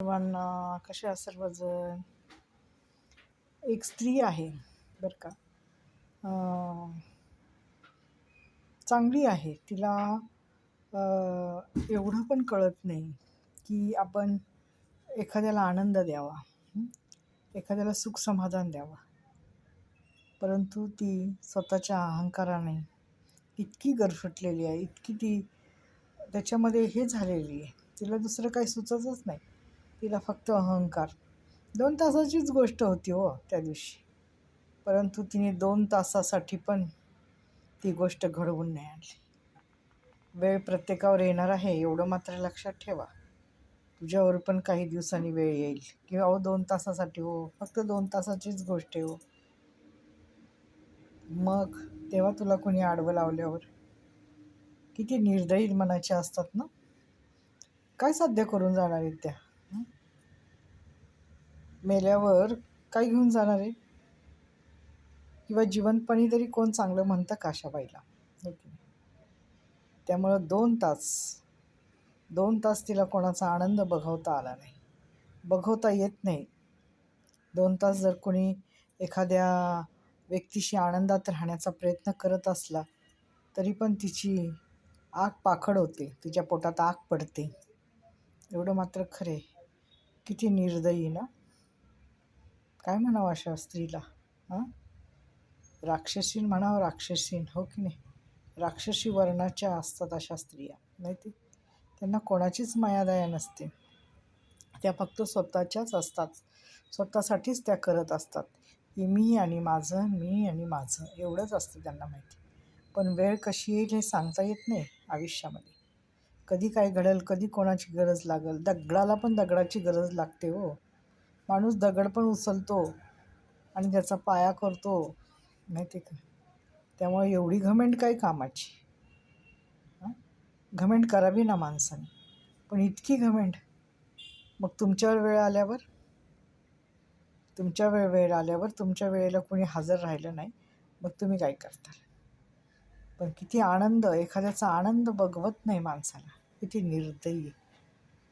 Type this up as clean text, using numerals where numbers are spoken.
सर्वांना कसे आहात सर्वजण. एक स्त्री आहे बरं का. चांगली आहे. तिला एवढं पण कळत नाही की आपण एखाद्याला आनंद द्यावा, एखाद्याला सुख समाधान द्यावा. परंतु ती स्वतःच्या अहंकाराने इतकी गरफटलेली आहे, इतकी ती त्याच्यामध्ये हे झालेली आहे, तिला दुसरं काही सुचतच नाही. तिला फक्त अहंकार. 2 तासाचीच गोष्ट होती हो त्या दिवशी, परंतु तिने 2 तासासाठी पण ती गोष्ट घडवून नाही आणली. वेळ प्रत्येकावर येणार आहे एवढं मात्र लक्षात ठेवा. तुझ्यावर पण काही दिवसांनी वेळ येईल किंवा 2 तासासाठी हो, फक्त 2 तासाचीच गोष्ट आहे हो. मग तेव्हा तुला कोणी आडवं लावल्यावर किती निर्दयी मनाच्या असतात ना. काय साध्य करून जाणार आहेत त्या? मेल्यावर काय घेऊन जाणार आहे? किंवा जिवंतपणी तरी कोण चांगलं म्हणतं का अशा बाईला? हो की नाही? त्यामुळं 2 तास तिला कोणाचा आनंद बघवता आला नाही, बघवता येत नाही. 2 तास जर कोणी एखाद्या व्यक्तीशी आनंदात राहण्याचा प्रयत्न करत असला तरी पण तिची आग पाखड होते, तिच्या पोटात आग पडते. एवढं मात्र खरे. किती निर्दयी ना. काय म्हणावं अशा स्त्रीला? राक्षसीन म्हणावं, राक्षसीन, हो की नाही? राक्षसी वर्णाच्या असतात अशा स्त्रिया, माहिती. त्यांना कोणाचीच मायादया नसते. त्या फक्त स्वतःच्याच असतात, स्वतःसाठीच त्या करत असतात की मी आणि माझं एवढंच असतं त्यांना माहिती. पण वेळ कशी येईल हे सांगता येत नाही आयुष्यामध्ये. कधी काय घडेल, कधी कोणाची गरज लागेल. दगडाला पण दगडाची गरज लागते हो. माणूस दगड पण उचलतो आणि त्याचा पाया करतो, माहिती का. त्यामुळे एवढी घमेंड काय कामाची? घमेंड करावी ना माणसाने, पण इतकी घमेंड. मग तुमच्यावर वेळ आल्यावर तुमच्या वेळेला कोणी हजर राहिलं नाही, मग तुम्ही काय करता? पण किती आनंद, एखाद्याचा आनंद बघवत नाही माणसाला. किती निर्दयी.